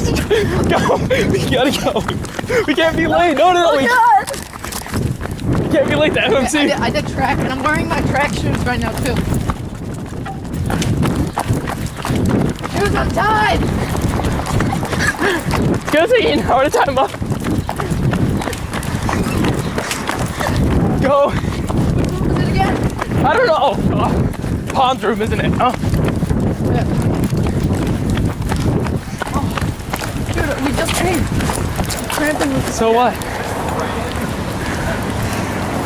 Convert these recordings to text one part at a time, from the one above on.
Go. We gotta go. We can't be late. No. Oh We God! can't be late to FMC. I did track, and I'm wearing my track shoes right now too. Shoes untied. It's gonna take you an hour to tie them up. Go. What was it again? I don't know. Pond's room, isn't it? Oh. Yeah. Oh. Dude, we just came. I'm cramping with So what?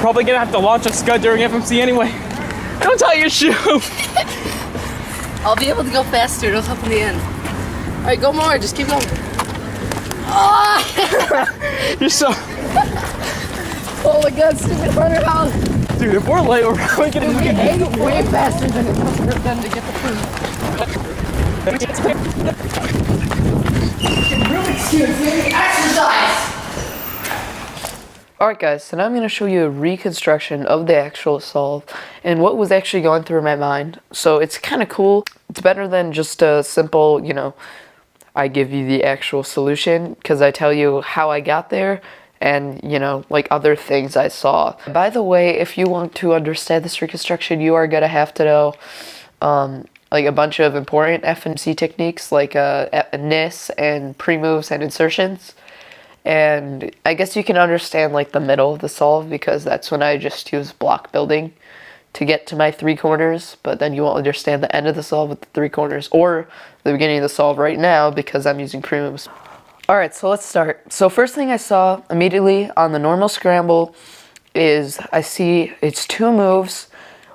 Probably gonna have to launch a scud during FMC anyway. Don't tie your shoe. I'll be able to go faster. It'll help in the end. All right, go more. Just keep going. Oh! You're so. Oh my God, stupid runner house. Dude, if we're late, we're probably gonna We get ate way faster than it took for them to get the food. Exercise! Alright guys, so now I'm going to show you a reconstruction of the actual solve and what was actually going through my mind. So it's kind of cool. It's better than just a simple, I give you the actual solution, because I tell you how I got there and, like other things I saw. By the way, if you want to understand this reconstruction, you are going to have to know like a bunch of important FMC techniques like NIS and pre-moves and insertions. And I guess you can understand like the middle of the solve, because that's when I just use block building to get to my 3 corners, but then you won't understand the end of the solve with the 3 corners or the beginning of the solve right now because I'm using pre-moves. Alright, so let's start. So first thing I saw immediately on the normal scramble is I see it's 2 moves,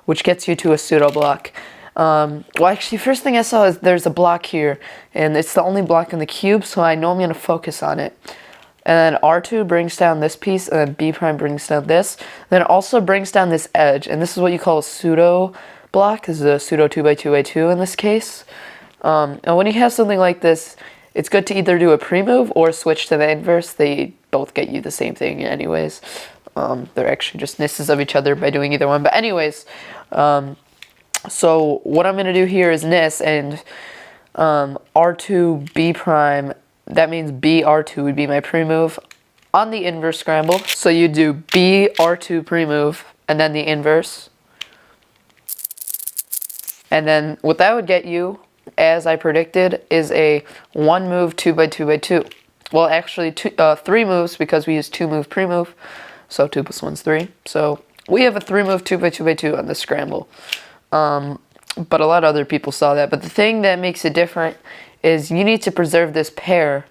which gets you to a pseudo block. Well, actually, first thing I saw is there's a block here, and it's the only block in the cube, so I know I'm going to focus on it. And then R2 brings down this piece, and then B prime brings down this. Then it also brings down this edge, and this is what you call a pseudo block. This is a pseudo 2x2x2 in this case. And when you have something like this, it's good to either do a pre-move or switch to the inverse. They both get you the same thing anyways. They're actually just nisses of each other by doing either one. But anyways, so what I'm going to do here is nis, and R2 B prime. That means B R2 would be my pre-move on the inverse scramble. So you do B R2 pre-move and then the inverse. And then what that would get you, as I predicted, is a 1 move 2x2x2. Well, actually 3 moves, because we use 2 move pre-move. So 2 plus 1 is 3. So we have a 3 move 2x2x2 on the scramble. But a lot of other people saw that. But the thing that makes it different is you need to preserve this pair,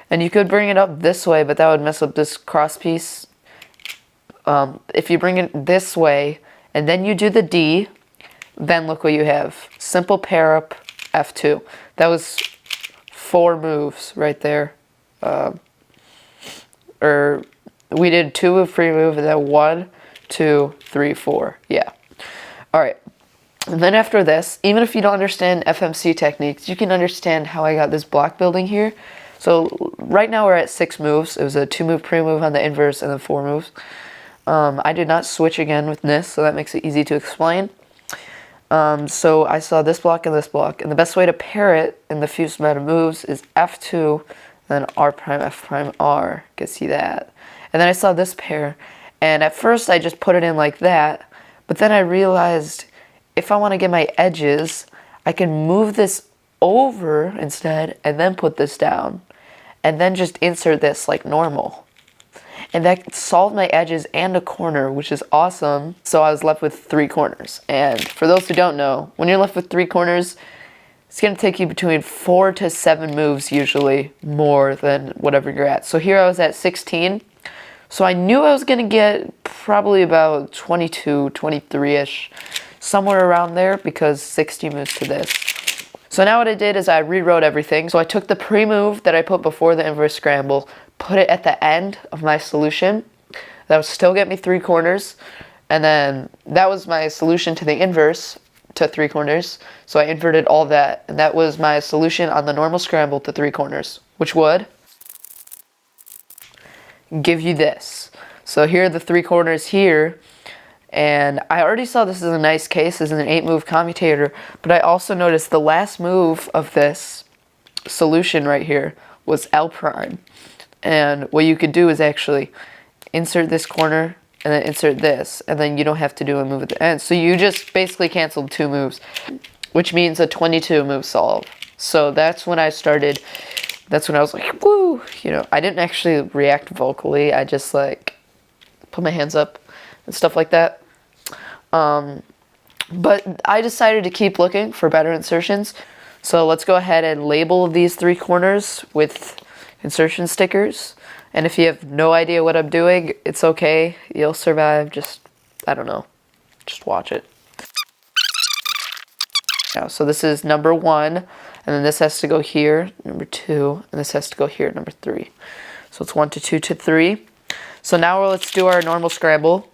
and you could bring it up this way, but that would mess up this cross piece. If you bring it this way and then you do the D, then look what you have. Simple pair up F2. That was 4 moves right there. Or we did 2 move pre-move and then 1, 2, 3, 4. Yeah. Alright. And then after this, even if you don't understand FMC techniques, you can understand how I got this block building here. So right now we're at 6 moves. It was a 2 move pre-move on the inverse and then 4 moves. I did not switch again with NIS, so that makes it easy to explain. So I saw this block and this block, and the best way to pair it in the fewest amount of moves is F2, then R prime, F prime, R. You can see that. And then I saw this pair, and at first I just put it in like that, but then I realized if I want to get my edges, I can move this over instead and then put this down and then just insert this like normal. And that solved my edges and a corner, which is awesome. So I was left with 3 corners. And for those who don't know, when you're left with 3 corners, it's going to take you between 4 to 7 moves usually, more than whatever you're at. So here I was at 16. So I knew I was going to get probably about 22, 23-ish. Somewhere around there, because 60 moves to this. So now what I did is I rewrote everything. So I took the pre-move that I put before the inverse scramble, put it at the end of my solution. That would still get me 3 corners. And then that was my solution to the inverse to 3 corners. So I inverted all that. And that was my solution on the normal scramble to 3 corners, which would give you this. So here are the 3 corners here. And I already saw this as a nice case, as an 8 move commutator, but I also noticed the last move of this solution right here was L prime. And what you could do is actually insert this corner and then insert this, and then you don't have to do a move at the end. So you just basically canceled 2 moves, which means a 22 move solve. So that's when I started, that's when I was like, woo, you know, I didn't actually react vocally. I just like put my hands up and stuff like that. But I decided to keep looking for better insertions. So let's go ahead and label these 3 corners with insertion stickers. And if you have no idea what I'm doing, it's okay. You'll survive. Just, I don't know. Just watch it. Now, so this is number 1. And then this has to go here, number 2. And this has to go here, number 3. So it's 1 to 2 to 3. So now let's do our normal scramble.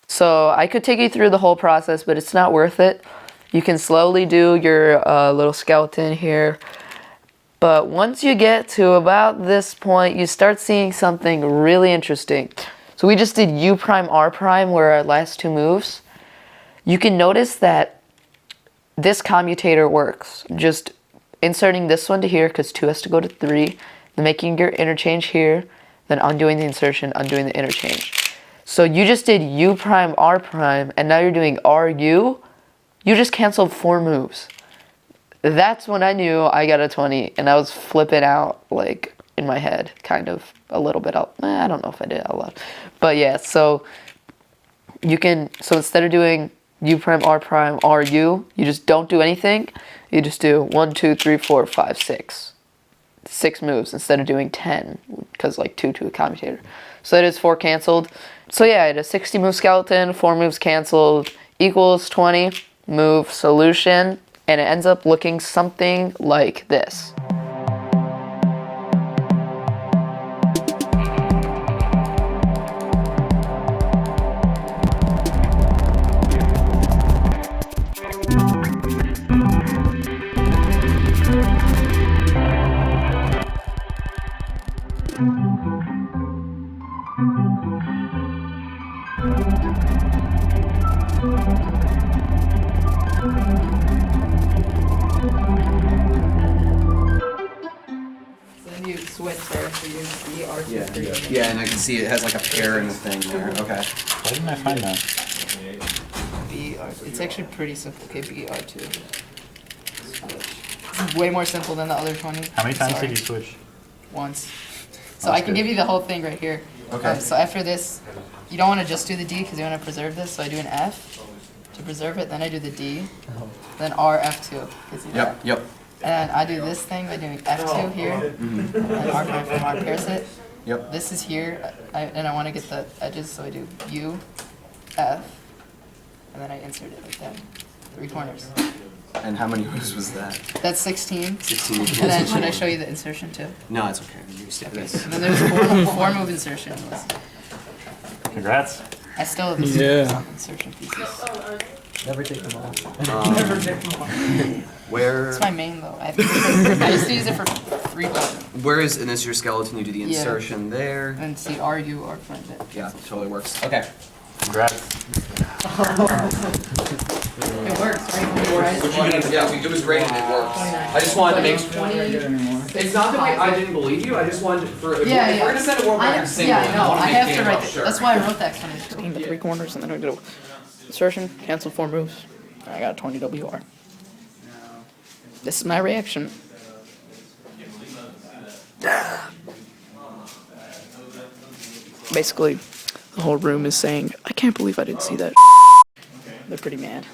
So I could take you through the whole process, but it's not worth it. You can slowly do your little skeleton here. But once you get to about this point, you start seeing something really interesting. So we just did U prime, R prime, were our last 2 moves. You can notice that this commutator works. Just inserting this one to here, because 2 has to go to 3. Then making your interchange here. Then undoing the insertion, undoing the interchange. So you just did U prime, R prime, and now you're doing RU. You just canceled 4 moves. That's when I knew I got a 20, and I was flipping out, like, in my head, kind of, a little bit out. I don't know if I did out loud. But yeah, so you can, so instead of doing U prime, RU, you just don't do anything. You just do 1, 2, 3, 4, 5, 6. 6 moves instead of doing 10, because like 2 to a commutator. So that is 4 canceled. So yeah, I had a 60 move skeleton, 4 moves canceled, equals 20 move solution. And it ends up looking something like this. Yeah, and I can see it has like a pair in the thing there. Okay. Why didn't I find that? BR. It's actually pretty simple. Okay, BR2. This is way more simple than the other 20. How many times did you switch? Once. So I can give you the whole thing right here. Okay. So after this, you don't want to just do the D because you want to preserve this. So I do an F to preserve it. Then I do the D. Then R, F2. Yep. And I do this thing by doing F2 here. And R prime from R pairs it. Yep. This is here, and I want to get the edges, so I do U, F, and then I insert it like that. 3 corners. And how many moves was that? That's 16. 16. And then should I show you the insertion too? No, it's okay. You stick this. And then there's 4 move insertion. Congrats. I still have the insertion pieces. Never take them off. Where? It's my main though. I used to use it for 3 buttons. Where is, and this is your skeleton, you do the insertion there. And see RU, R prime. Yeah, totally works. Okay. Congrats. It works, right? Yeah, it was great and it works. I just wanted to make sure. It's not that I didn't believe you, I just wanted to, if we're gonna set a world record single, I know. I have to write sure. That's why I wrote that explanation. The 3 corners, and then I do insertion, cancel 4 moves. I got a 20 WR. This is my reaction. Basically, the whole room is saying, I can't believe I didn't see that. They're pretty mad.